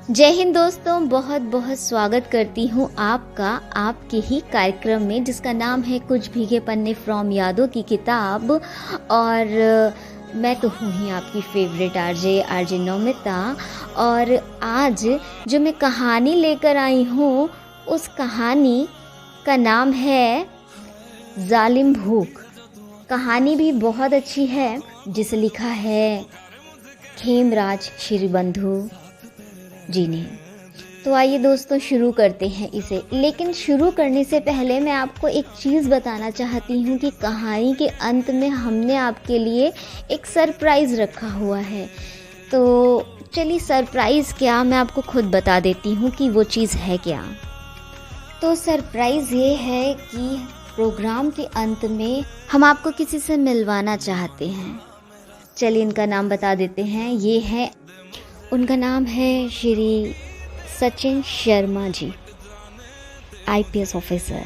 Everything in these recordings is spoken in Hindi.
जय हिंद दोस्तों, बहुत बहुत स्वागत करती हूँ आपका आपके ही कार्यक्रम में जिसका नाम है कुछ भीगे पन्ने फ्रॉम यादों की किताब। और मैं तो हूँ ही आपकी फेवरेट आरजे नौमिता। और आज जो मैं कहानी लेकर आई हूँ उस कहानी का नाम है जालिम भूख। कहानी भी बहुत अच्छी है जिसे लिखा है खेमराज श्रीबंधु जी ने। तो आइए दोस्तों शुरू करते हैं इसे। लेकिन शुरू करने से पहले मैं आपको एक चीज़ बताना चाहती हूँ कि कहानी के अंत में हमने आपके लिए एक सरप्राइज़ रखा हुआ है। तो चलिए सरप्राइज़ क्या, मैं आपको खुद बता देती हूँ कि वो चीज़ है क्या। तो सरप्राइज़ ये है कि प्रोग्राम के अंत में हम आपको किसी से मिलवाना चाहते हैं। चलिए इनका नाम बता देते हैं। ये है, उनका नाम है श्री सचिन शर्मा जी, आईपीएस ऑफिसर।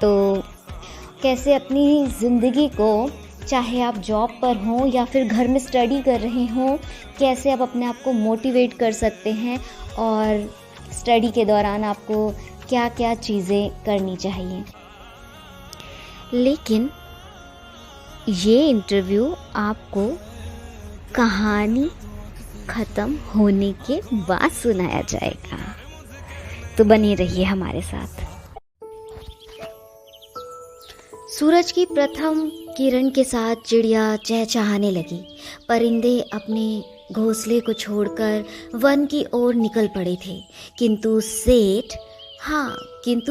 तो कैसे अपनी ज़िंदगी को, चाहे आप जॉब पर हों या फिर घर में स्टडी कर रहे हों, कैसे आप अपने आप को मोटिवेट कर सकते हैं और स्टडी के दौरान आपको क्या क्या चीज़ें करनी चाहिए। लेकिन ये इंटरव्यू आपको कहानी ख़त्म होने के बाद सुनाया जाएगा, तो बने रहिए हमारे साथ। सूरज की प्रथम किरण के साथ चिड़िया चहचहाने लगी। परिंदे अपने घोंसले को छोड़कर वन की ओर निकल पड़े थे। किंतु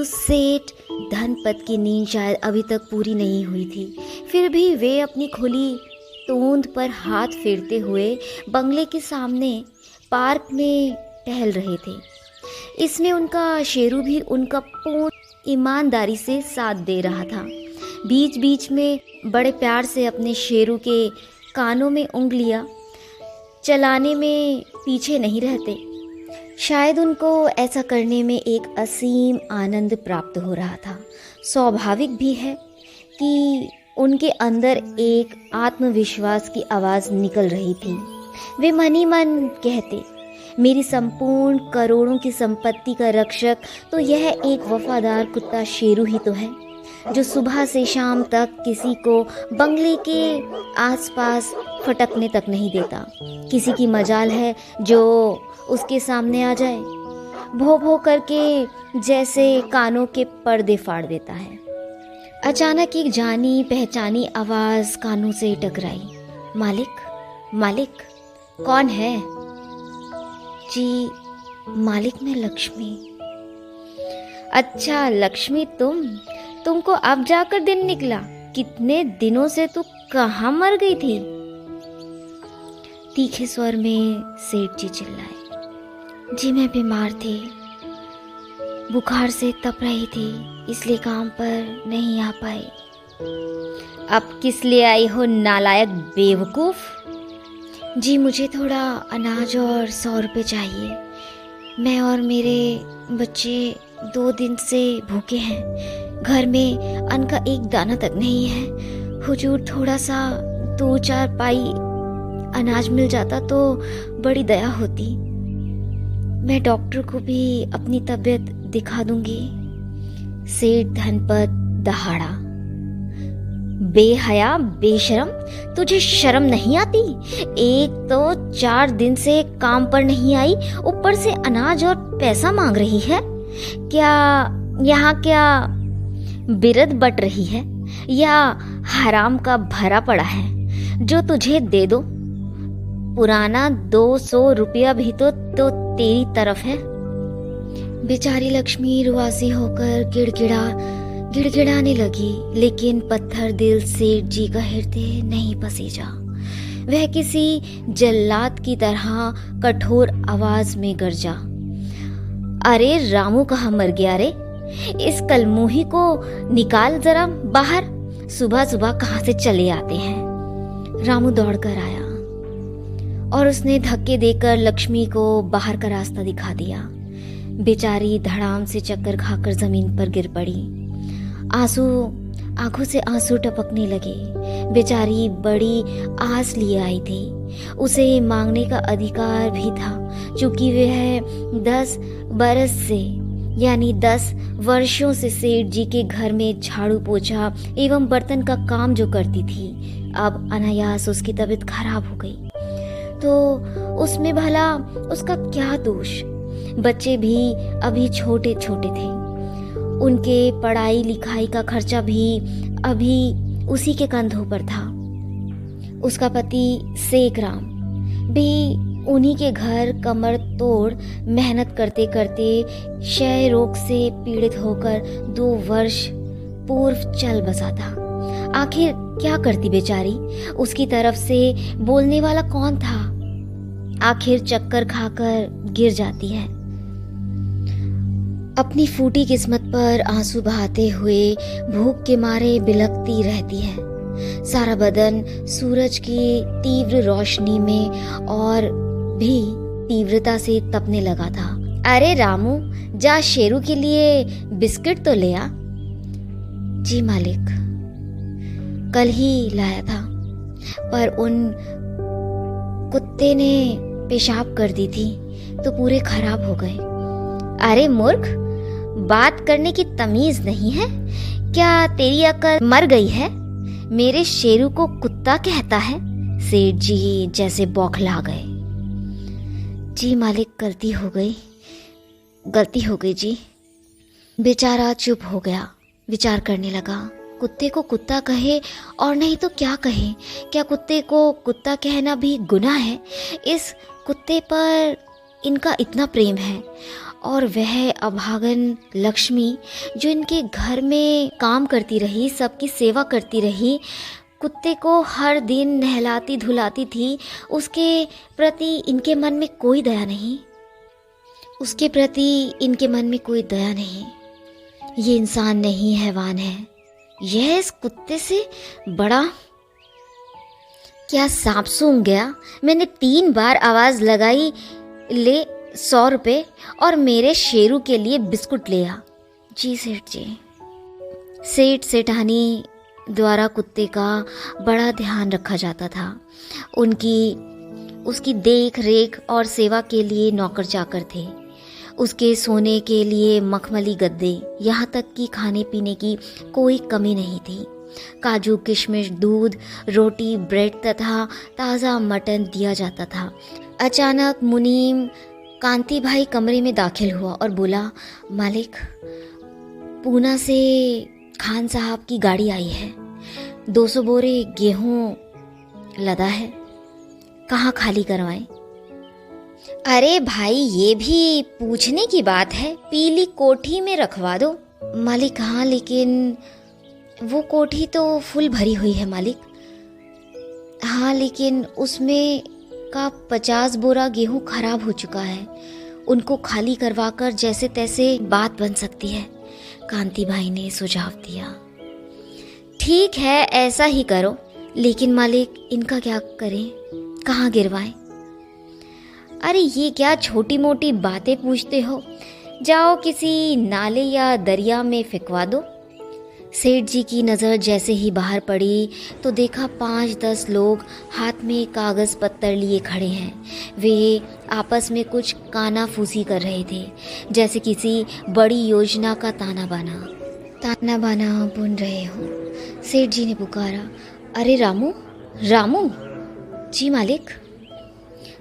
सेठ धनपत की नींद शायद अभी तक पूरी नहीं हुई थी। फिर भी वे अपनी खुली तोंद पर हाथ फेरते हुए बंगले के सामने पार्क में टहल रहे थे। इसमें उनका शेरू भी उनका पूर्ण ईमानदारी से साथ दे रहा था। बीच बीच में बड़े प्यार से अपने शेरू के कानों में उंगलियां चलाने में पीछे नहीं रहते। शायद उनको ऐसा करने में एक असीम आनंद प्राप्त हो रहा था। स्वाभाविक भी है कि उनके अंदर एक आत्मविश्वास की आवाज़ निकल रही थी। वे मन ही मन कहते, मेरी संपूर्ण करोड़ों की संपत्ति का रक्षक तो यह एक वफादार कुत्ता शेरू ही तो है, जो सुबह से शाम तक किसी को बंगले के आसपास फटकने तक नहीं देता। किसी की मजाल है जो उसके सामने आ जाए, भो भो करके जैसे कानों के पर्दे फाड़ देता है। अचानक एक जानी पहचानी आवाज़ कानों से टकराई। मालिक, कौन है? जी, मालिक मैं लक्ष्मी। अच्छा लक्ष्मी, तुमको अब जाकर दिन निकला? कितने दिनों से तू कहाँ मर गई थी? तीखे स्वर में सेठ जी चिल्लाए। जी मैं बीमार थी, बुखार से तप रही थी, इसलिए काम पर नहीं आ पाई। अब किस लिए आई हो नालायक बेवकूफ़? जी मुझे थोड़ा अनाज और 100 रुपये चाहिए। मैं और मेरे बच्चे 2 दिन से भूखे हैं। घर में अन्न का एक दाना तक नहीं है। हुजूर थोड़ा सा 2-4 पाई अनाज मिल जाता तो बड़ी दया होती। मैं डॉक्टर को भी अपनी तबीयत दिखा दूंगी। सेठ धनपत दहाड़ा। बेहया, बेशरम, तुझे शर्म नहीं आती? एक तो 4 दिन से काम पर नहीं आई, ऊपर से अनाज और पैसा मांग रही है। क्या बिरद बट रही है या हराम का भरा पड़ा है जो तुझे दे दो? पुराना 200 रुपया भी तो तेरी तरफ है। बेचारी लक्ष्मी रुआसी होकर गिड़गिड़ाने लगी, लेकिन पत्थर दिल सेठ जी का हृदय नहीं पसीजा। वह किसी जल्लाद की तरह कठोर आवाज में गरजा। अरे रामू कहाँ मर गया रे? इस कलमुही को निकाल जरा बाहर। सुबह सुबह कहाँ से चले आते हैं। रामू दौड़कर आया और उसने धक्के देकर लक्ष्मी को बाहर का रास्ता दिखा दिया। बेचारी धड़ाम से चक्कर खाकर जमीन पर गिर पड़ी। आंखों से आंसू टपकने लगे। बेचारी बड़ी आस लिए आई थी। उसे मांगने का अधिकार भी था, चूँकि वह 10 बरस से यानी 10 वर्षों से सेठ जी के घर में झाड़ू पोछा एवं बर्तन का काम जो करती थी, अब अनायास उसकी तबीयत खराब हो गई। तो उसमें भला उसका क्या दोष? बच्चे भी अभी छोटे छोटे थे, उनके पढ़ाई लिखाई का खर्चा भी अभी उसी के कंधों पर था। उसका पति सेकराम भी उन्हीं के घर कमर तोड़ मेहनत करते करते क्षय रोग से पीड़ित होकर 2 वर्ष पूर्व चल बसा था। आखिर क्या करती बेचारी? उसकी तरफ से बोलने वाला कौन था? आखिर चक्कर खाकर गिर जाती है, अपनी फूटी किस्मत पर आंसू बहाते हुए भूख के मारे बिलखती रहती है। सारा बदन सूरज की तीव्र रोशनी में और भी तीव्रता से तपने लगा था। अरे रामू, जा शेरू के लिए बिस्किट तो ले आ। जी मालिक, कल ही लाया था, पर उन कुत्ते ने पेशाब कर दी थी तो पूरे खराब हो गए। अरे मूर्ख, बात करने की तमीज नहीं है क्या? तेरी अकल मर गई है? मेरे शेरू को कुत्ता कहता है? सेठ जी जैसे बौखला गए। जी मालिक, गलती हो गई जी। बेचारा चुप हो गया, विचार करने लगा। कुत्ते को कुत्ता कहे और नहीं तो क्या कहे? क्या कुत्ते को कुत्ता कहना भी गुनाह है? इस कुत्ते पर इनका इतना प्रेम है, और वह अभागन लक्ष्मी जो इनके घर में काम करती रही, सबकी सेवा करती रही, कुत्ते को हर दिन नहलाती धुलाती थी, उसके प्रति इनके मन में कोई दया नहीं। ये इंसान नहीं, हैवान है। यह इस कुत्ते से बड़ा क्या सांप सूंघ गया? मैंने 3 बार आवाज लगाई, ले 100 रुपये और मेरे शेरू के लिए बिस्कुट ले आ। जी सेठ जी। सेठ सेठानी द्वारा कुत्ते का बड़ा ध्यान रखा जाता था। उसकी देख रेख और सेवा के लिए नौकर चाकर थे। उसके सोने के लिए मखमली गद्दे, यहाँ तक कि खाने पीने की कोई कमी नहीं थी। काजू किशमिश, दूध, रोटी, ब्रेड तथा ताज़ा मटन दिया जाता था। अचानक मुनीम कांति भाई कमरे में दाखिल हुआ और बोला, मालिक, पूना से खान साहब की गाड़ी आई है, 200 बोरे गेहूं लदा है, कहाँ खाली करवाएं? अरे भाई, ये भी पूछने की बात है, पीली कोठी में रखवा दो। मालिक, हाँ, लेकिन वो कोठी तो फुल भरी हुई है मालिक। हाँ, लेकिन उसमें का 50 बोरा गेहूं खराब हो चुका है, उनको खाली करवाकर जैसे तैसे बात बन सकती है, कांति भाई ने सुझाव दिया। ठीक है, ऐसा ही करो, लेकिन मालिक, इनका क्या करें, कहाँ गिरवाएं? अरे ये क्या छोटी मोटी बातें पूछते हो, जाओ किसी नाले या दरिया में फेंकवा दो। सेठ जी की नज़र जैसे ही बाहर पड़ी तो देखा 5-10 लोग हाथ में कागज़ पत्तर लिए खड़े हैं। वे आपस में कुछ काना फूसी कर रहे थे, जैसे किसी बड़ी योजना का ताना बाना बुन रहे हो। सेठ जी ने पुकारा, अरे रामू, रामू। जी मालिक।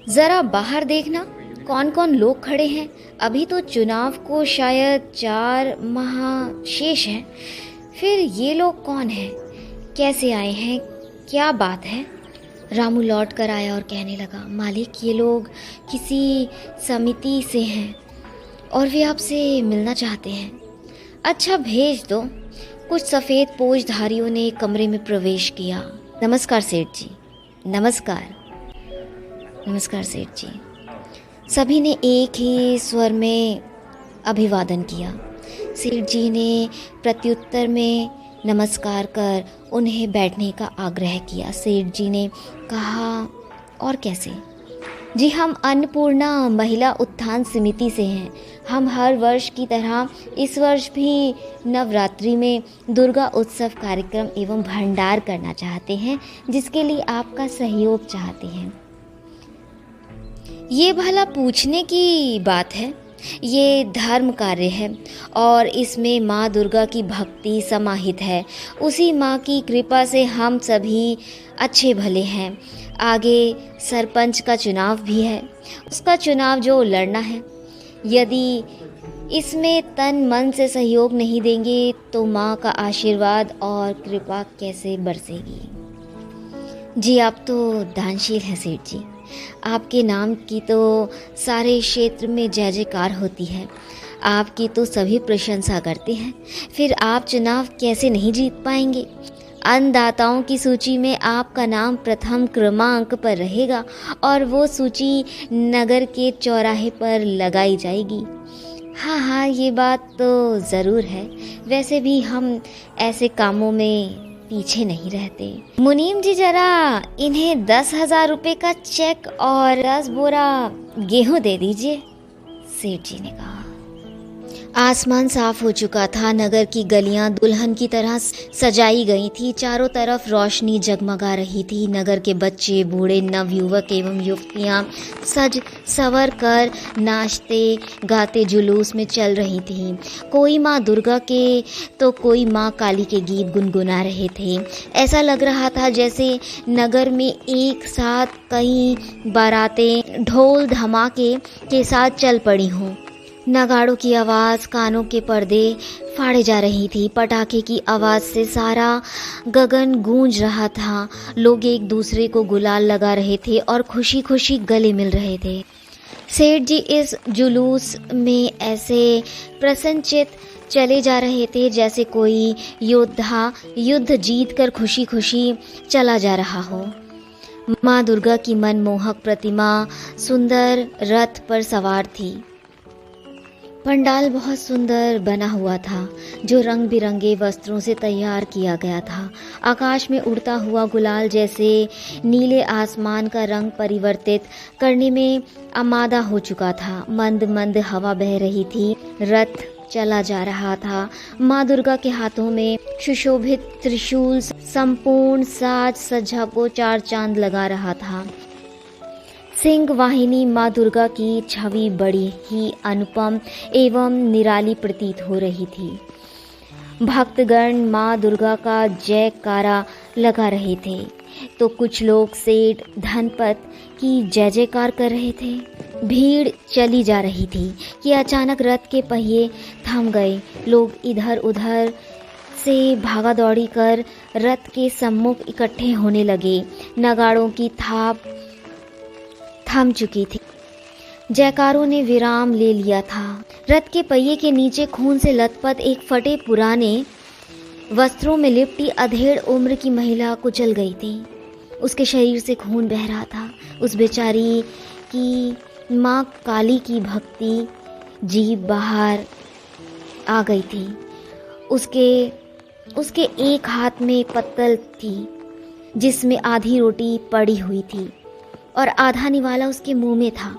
ज़रा बाहर देखना कौन कौन लोग खड़े हैं, अभी तो चुनाव को शायद 4 माह शेष हैं। फिर ये लोग कौन हैं, कैसे आए हैं, क्या बात है? रामू लौट कर आया और कहने लगा, मालिक, ये लोग किसी समिति से हैं और वे आपसे मिलना चाहते हैं। अच्छा, भेज दो। कुछ सफ़ेद पोशधारियों ने कमरे में प्रवेश किया। नमस्कार सेठ जी। नमस्कार सेठ जी। सभी ने एक ही स्वर में अभिवादन किया। सेठ जी ने प्रत्युत्तर में नमस्कार कर उन्हें बैठने का आग्रह किया। सेठ जी ने कहा, और कैसे? जी, हम अन्नपूर्णा महिला उत्थान समिति से हैं। हम हर वर्ष की तरह इस वर्ष भी नवरात्रि में दुर्गा उत्सव कार्यक्रम एवं भंडार करना चाहते हैं, जिसके लिए आपका सहयोग चाहते हैं। ये भला पूछने की बात है। ये धर्म कार्य है और इसमें माँ दुर्गा की भक्ति समाहित है। उसी माँ की कृपा से हम सभी अच्छे भले हैं। आगे सरपंच का चुनाव भी है, उसका चुनाव जो लड़ना है। यदि इसमें तन मन से सहयोग नहीं देंगे तो माँ का आशीर्वाद और कृपा कैसे बरसेगी। जी आप तो दानशील हैं सेठ जी, आपके नाम की तो सारे क्षेत्र में जय जयकार होती है। आपकी तो सभी प्रशंसा करते हैं, फिर आप चुनाव कैसे नहीं जीत पाएंगे। अन्नदाताओं की सूची में आपका नाम प्रथम क्रमांक पर रहेगा और वो सूची नगर के चौराहे पर लगाई जाएगी। हाँ, ये बात तो ज़रूर है। वैसे भी हम ऐसे कामों में पीछे नहीं रहते। मुनीम जी जरा इन्हें 10,000 रुपये का चेक और 10 बोरा गेहूं दे दीजिए, सेठ जी ने कहा। आसमान साफ हो चुका था। नगर की गलियां दुल्हन की तरह सजाई गई थी। चारों तरफ रोशनी जगमगा रही थी। नगर के बच्चे, बूढ़े, नवयुवक एवं युवतियां सज सवर कर नाचते गाते जुलूस में चल रही थीं। कोई माँ दुर्गा के तो कोई माँ काली के गीत गुनगुना रहे थे। ऐसा लग रहा था जैसे नगर में एक साथ कई बारातें ढोल धमाके के साथ चल पड़ी हों। नगाड़ों की आवाज़ कानों के पर्दे फाड़े जा रही थी। पटाखे की आवाज़ से सारा गगन गूंज रहा था। लोग एक दूसरे को गुलाल लगा रहे थे और खुशी खुशी गले मिल रहे थे। सेठ जी इस जुलूस में ऐसे प्रसन्नचित चले जा रहे थे जैसे कोई योद्धा युद्ध जीत कर खुशी खुशी चला जा रहा हो। माँ दुर्गा की मनमोहक प्रतिमा सुंदर रथ पर सवार थी। पंडाल बहुत सुंदर बना हुआ था, जो रंग बिरंगे वस्त्रों से तैयार किया गया था। आकाश में उड़ता हुआ गुलाल जैसे नीले आसमान का रंग परिवर्तित करने में आमादा हो चुका था। मंद मंद हवा बह रही थी। रथ चला जा रहा था। माँ दुर्गा के हाथों में सुशोभित त्रिशूल संपूर्ण साज सज्जा को चार चांद लगा रहा था। सिंह वाहिनी माँ दुर्गा की छवि बड़ी ही अनुपम एवं निराली प्रतीत हो रही थी। भक्तगण माँ दुर्गा का जयकारा लगा रहे थे तो कुछ लोग सेठ धनपत की जय जयकार कर रहे थे। भीड़ चली जा रही थी कि अचानक रथ के पहिए थम गए। लोग इधर उधर से भागा दौड़ी कर रथ के सम्मुख इकट्ठे होने लगे। नगाड़ों की थाप थम चुकी थी। जयकारों ने विराम ले लिया था। रथ के पहिए के नीचे खून से लथपथ एक फटे पुराने वस्त्रों में लिपटी अधेड़ उम्र की महिला कुचल गई थी। उसके शरीर से खून बह रहा था। उस बेचारी की माँ काली की भक्ति जीभ बाहर आ गई थी। उसके एक हाथ में पत्तल थी जिसमें आधी रोटी पड़ी हुई थी और आधा निवाला उसके मुंह में था,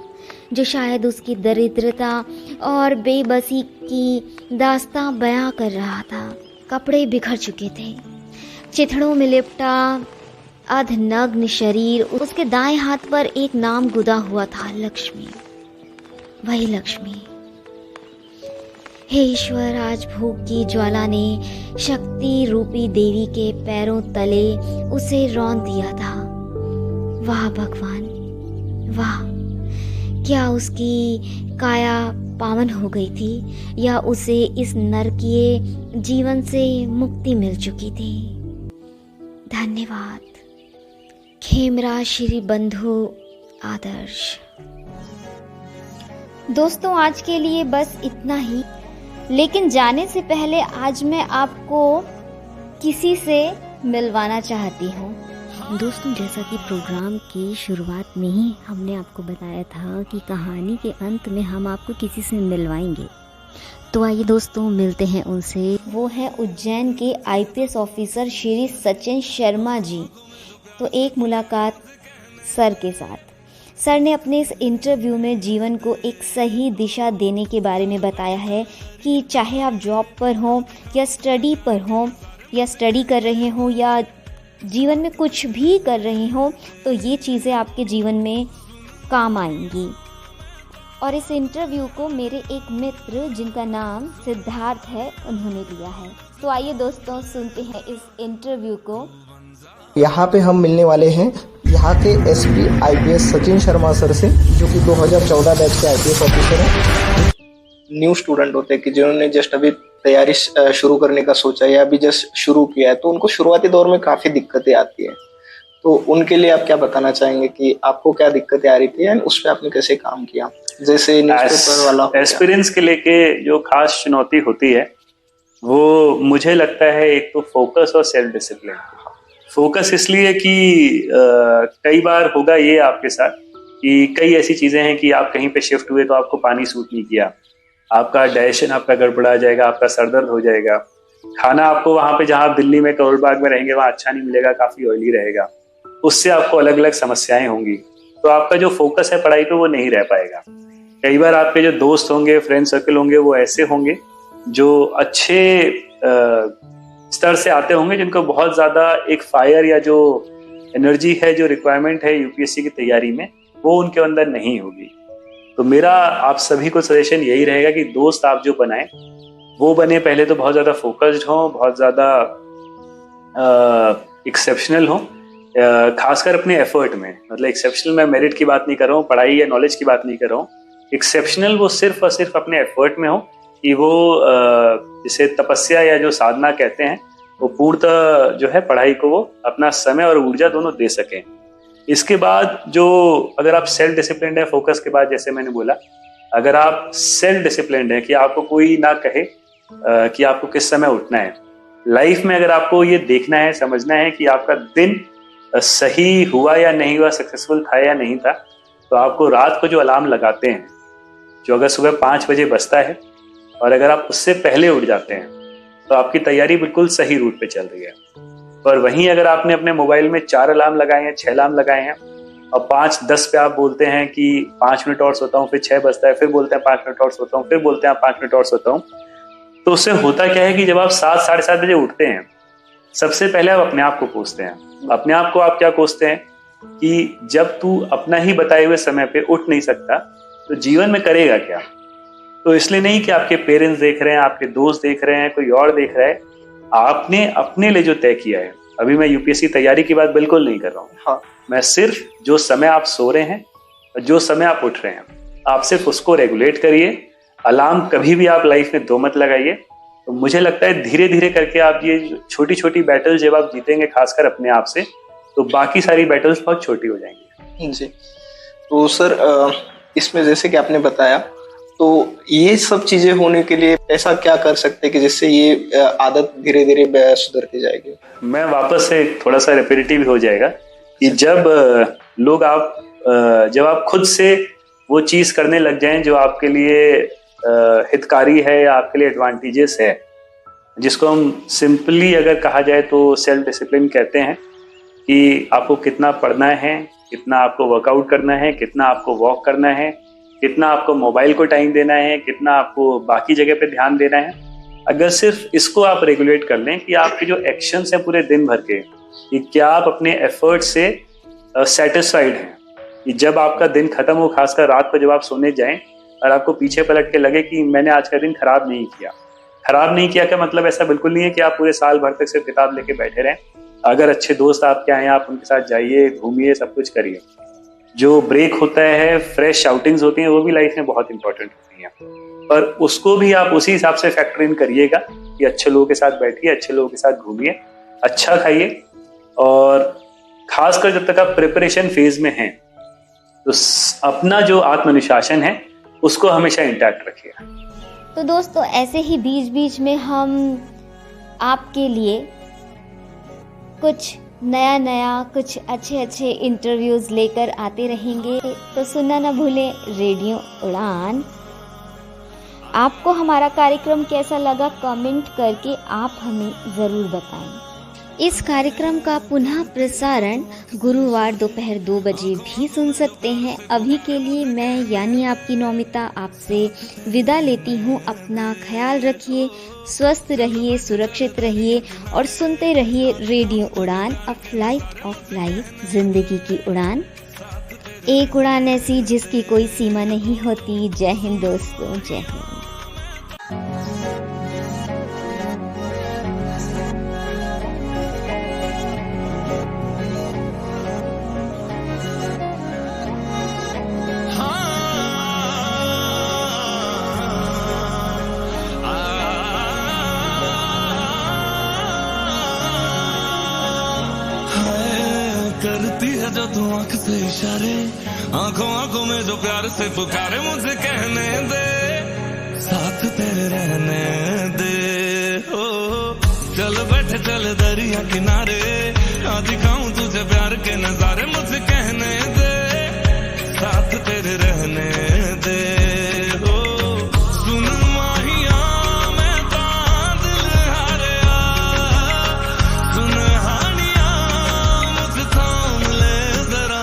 जो शायद उसकी दरिद्रता और बेबसी की दास्तां बयां कर रहा था। कपड़े बिखर चुके थे। चिथड़ों में लिपटा अधनग्न शरीर। उसके दाएं हाथ पर एक नाम गुदा हुआ था, लक्ष्मी। वही लक्ष्मी। हे ईश्वर, आज भूख की ज्वाला ने शक्ति रूपी देवी के पैरों तले उसे रौंद दिया था। वाह भगवान, वाह! क्या उसकी काया पावन हो गई थी या उसे इस नरकीय जीवन से मुक्ति मिल चुकी थी। धन्यवाद। खेमरा श्री बंधु आदर्श। दोस्तों, आज के लिए बस इतना ही। लेकिन जाने से पहले आज मैं आपको किसी से मिलवाना चाहती हूँ। दोस्तों, जैसा कि प्रोग्राम की शुरुआत में ही हमने आपको बताया था कि कहानी के अंत में हम आपको किसी से मिलवाएंगे, तो आइए दोस्तों मिलते हैं उनसे। वो है उज्जैन के IPS ऑफिसर श्री सचिन शर्मा जी। तो एक मुलाकात सर के साथ। सर ने अपने इस इंटरव्यू में जीवन को एक सही दिशा देने के बारे में बताया है कि चाहे आप जॉब पर हों या स्टडी पर हों या स्टडी कर रहे हों या जीवन में कुछ भी कर रहे हो, तो ये चीज़ें आपके जीवन में काम आएंगी। और इस इंटरव्यू को मेरे एक मित्र जिनका नाम सिद्धार्थ है उन्होंने दिया है। तो आइए दोस्तों सुनते हैं इस इंटरव्यू को। यहाँ पे हम मिलने वाले हैं यहाँ के SP IPS Sachin Sharma sir से, जो कि 2014 बैच के आईपीएस ऑफिसर हैं। न्यू स्टूडेंट होते हैं कि जिन्होंने जस्ट अभी तैयारी शुरू करने का सोचा या अभी जस्ट शुरू किया है, तो उनको शुरुआती दौर में काफ़ी दिक्कतें आती है। तो उनके लिए आप क्या बताना चाहेंगे कि आपको क्या दिक्कतें आ रही थी एंड उस पर आपने कैसे काम किया? जैसे न्यूज़पेपर वाला एक्सपीरियंस के लेके जो खास चुनौती होती है वो मुझे लगता है एक तो फोकस और सेल्फ डिसिप्लिन। फोकस इसलिए कि कई बार होगा ये आपके साथ कि कई ऐसी चीजें हैं कि आप कहीं पे शिफ्ट हुए तो आपको पानी सूट नहीं किया, आपका डाइजेशन आपका गड़बड़ा जाएगा, आपका सर दर्द हो जाएगा, खाना आपको वहां पे जहां आप दिल्ली में करोल बाग में रहेंगे वहां अच्छा नहीं मिलेगा, काफी ऑयली रहेगा, उससे आपको अलग अलग समस्याएं होंगी। तो आपका जो फोकस है पढ़ाई पे वो नहीं रह पाएगा। कई बार आपके जो दोस्त होंगे, फ्रेंड सर्कल होंगे, वो ऐसे होंगे जो अच्छे स्तर से आते होंगे, जिनको बहुत ज्यादा एक फायर या जो एनर्जी है, जो रिक्वायरमेंट है यूपीएससी की तैयारी में, वो उनके अंदर नहीं होगी। तो मेरा आप सभी को सजेशन यही रहेगा कि दोस्त आप जो बनाएं वो बने पहले तो बहुत ज्यादा फोकस्ड हो, बहुत ज्यादा एक्सेप्शनल हो, खासकर अपने एफर्ट में। मतलब एक्सेप्शनल मैं मेरिट की बात नहीं कर रहा हूँ, पढ़ाई या नॉलेज की बात नहीं कर रहा हूँ। एक्सेप्शनल वो सिर्फ और सिर्फ अपने एफर्ट में हो कि वो जिसे तपस्या या जो साधना कहते हैं वो पूर्णतः जो है पढ़ाई को वो अपना समय और ऊर्जा दोनों दे सकें। इसके बाद जो अगर आप सेल्फ डिसिप्लिन्ड है, फोकस के बाद जैसे मैंने बोला, अगर आप सेल्फ डिसिप्लिन्ड है कि आपको कोई ना कहे कि आपको किस समय उठना है, लाइफ में अगर आपको ये देखना है, समझना है कि आपका दिन सही हुआ या नहीं हुआ, सक्सेसफुल था या नहीं था, तो आपको रात को जो अलार्म लगाते हैं, जो अगर सुबह 5 बजे बजता है और अगर आप उससे पहले उठ जाते हैं तो आपकी तैयारी बिल्कुल सही रूट पे चल रही है। और वहीं अगर आपने अपने मोबाइल में 4 अलार्म लगाए हैं, 6 अलार्म लगाए हैं और 5:10 पे आप बोलते हैं कि 5 मिनट और सोता हूँ, फिर 6 बजता है, फिर बोलते हैं 5 मिनट और सोता हूँ, फिर बोलते हैं 5 मिनट और सोता हूँ, तो उससे होता क्या है कि जब आप 7 साढ़े 7 बजे उठते हैं, सबसे पहले आप अपने आप को कोसते हैं। अपने आप को आप क्या कोसते हैं कि जब तू अपना ही बताए हुए समय पे उठ नहीं सकता तो जीवन में करेगा क्या? तो इसलिए नहीं कि आपके पेरेंट्स देख रहे हैं, आपके दोस्त देख रहे हैं, कोई और देख रहा है, आपने अपने लिए जो तय किया है। अभी मैं यूपीएससी तैयारी की बात बिल्कुल नहीं कर रहा हूँ। हाँ, मैं सिर्फ जो समय आप सो रहे हैं और जो समय आप उठ रहे हैं, आप सिर्फ उसको रेगुलेट करिए। अलार्म कभी भी आप लाइफ में 2 मत लगाइए। तो मुझे लगता है धीरे धीरे करके आप ये छोटी छोटी बैटल जब आप जीतेंगे, खासकर अपने आप से, तो बाकी सारी बैटल्स बहुत छोटी हो जाएंगी। जी, तो सर इसमें जैसे कि आपने बताया, तो ये सब चीजें होने के लिए ऐसा क्या कर सकते हैं कि जिससे ये आदत धीरे धीरे सुधरती जाएगी? मैं वापस से थोड़ा सा रिपीटिव हो जाएगा कि जब जब आप खुद से वो चीज करने लग जाएं जो आपके लिए हितकारी है या आपके लिए एडवांटेजेस है, जिसको हम सिंपली अगर कहा जाए तो सेल्फ डिसिप्लिन कहते हैं, कि आपको कितना पढ़ना है, कितना आपको वर्कआउट करना है, कितना आपको वॉक करना है, कितना आपको मोबाइल को टाइम देना है, कितना आपको बाकी जगह पे ध्यान देना है। अगर सिर्फ इसको आप रेगुलेट कर लें कि आपके जो एक्शंस हैं पूरे दिन भर के, कि क्या आप अपने एफर्ट से सेटिस्फाइड हैं, कि जब आपका दिन खत्म हो, खासकर रात को जब आप सोने जाएं और आपको पीछे पलट के लगे कि मैंने आज का दिन खराब नहीं किया। खराब नहीं किया का मतलब ऐसा बिल्कुल नहीं है कि आप पूरे साल भर तक सिर्फ किताब लेके बैठे रहें। अगर अच्छे दोस्त आपके आए, आप उनके साथ जाइए, घूमिए, सब कुछ करिए। जो ब्रेक होता है, फ्रेश आउटिंग्स होती हैं, वो भी लाइफ में बहुत इंपॉर्टेंट होती हैं, पर उसको भी आप उसी हिसाब से फैक्टर इन करिएगा कि अच्छे लोगों के साथ बैठिए, अच्छे लोगों के साथ घूमिए, अच्छा खाइए, और खासकर जब तक आप प्रिपरेशन फेज में हैं तो अपना जो आत्मनिशासन है उसको हमेशा इंटैक्ट रखिए। तो दोस्तों ऐसे ही बीच बीच में हम आपके लिए कुछ नया कुछ अच्छे इंटरव्यूज़ लेकर आते रहेंगे। तो सुनना ना भूलें रेडियो उड़ान। आपको हमारा कार्यक्रम कैसा लगा कमेंट करके आप हमें ज़रूर बताएं। इस कार्यक्रम का पुनः प्रसारण गुरुवार दोपहर 2 बजे भी सुन सकते हैं। अभी के लिए मैं यानी आपकी नौमिता आपसे विदा लेती हूँ। अपना ख्याल रखिए, स्वस्थ रहिए, सुरक्षित रहिए और सुनते रहिए रेडियो उड़ान, अ फ्लाइट ऑफ लाइफ, जिंदगी की उड़ान। एक उड़ान ऐसी जिसकी कोई सीमा नहीं होती। जय हिंद दोस्तों, जय हिंद। करती है जो तू आंख से इशारे, आंखों आंखों में जो प्यार से पुकारे, मुझे कहने दे साथ तेरे रहने दे। ओ चल बैठे चल दरिया किनारे, आज दिखाऊं तुझे प्यार के नजारे, मुझे कहने दे साथ तेरे रहने दे। ओ सुन माहिया मैं तां दिल हारिया, सुन हानिया मुझे थाम ले जरा,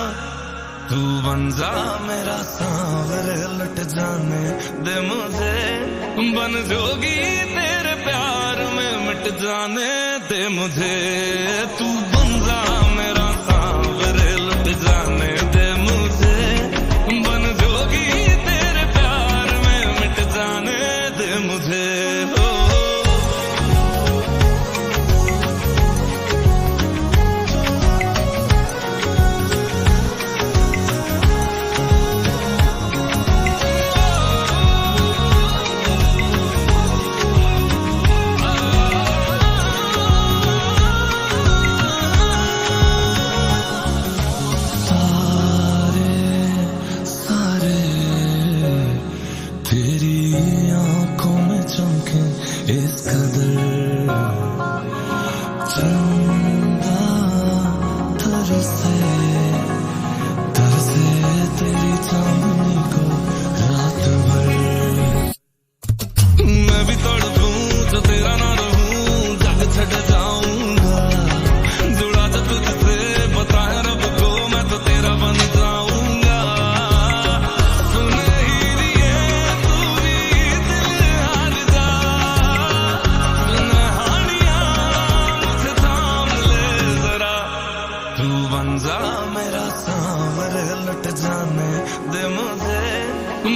तू बन जा मेरा सांवरे लट जाने दे मुझे, बन जोगी तेरे प्यार में मिट जाने दे मुझे, तू बन जा मेरा सांवरे लट जाने दे मुझे, बन जोगी तेरे प्यार में मिट जाने दे मुझे।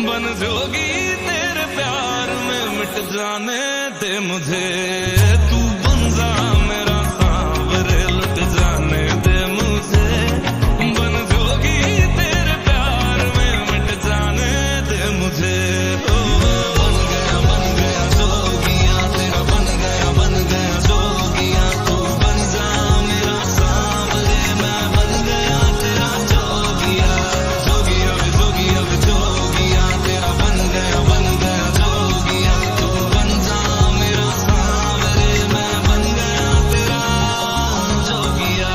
बन जोगी तेरे प्यार में मिट जाने दे मुझे, तू बन जा मेरा सांवरे लट जाने दे मुझे, बन जोगी तेरे प्यार में मिट जाने दे मुझे। बन गया जोगिया तेरा, बन गया जोगिया, तू बन जा मेरा सांवरे, मैं बन गया तेरा जोगिया, जोगिया वे जोगिया वे जोगिया, तेरा बन गया जोगिया, तू बन जा मेरा सांवरे, मैं बन गया तेरा जोगिया।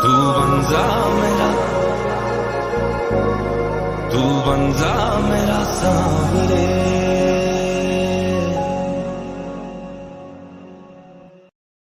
तू बन जा मेरा, तू बन जा मेरा सांवरे।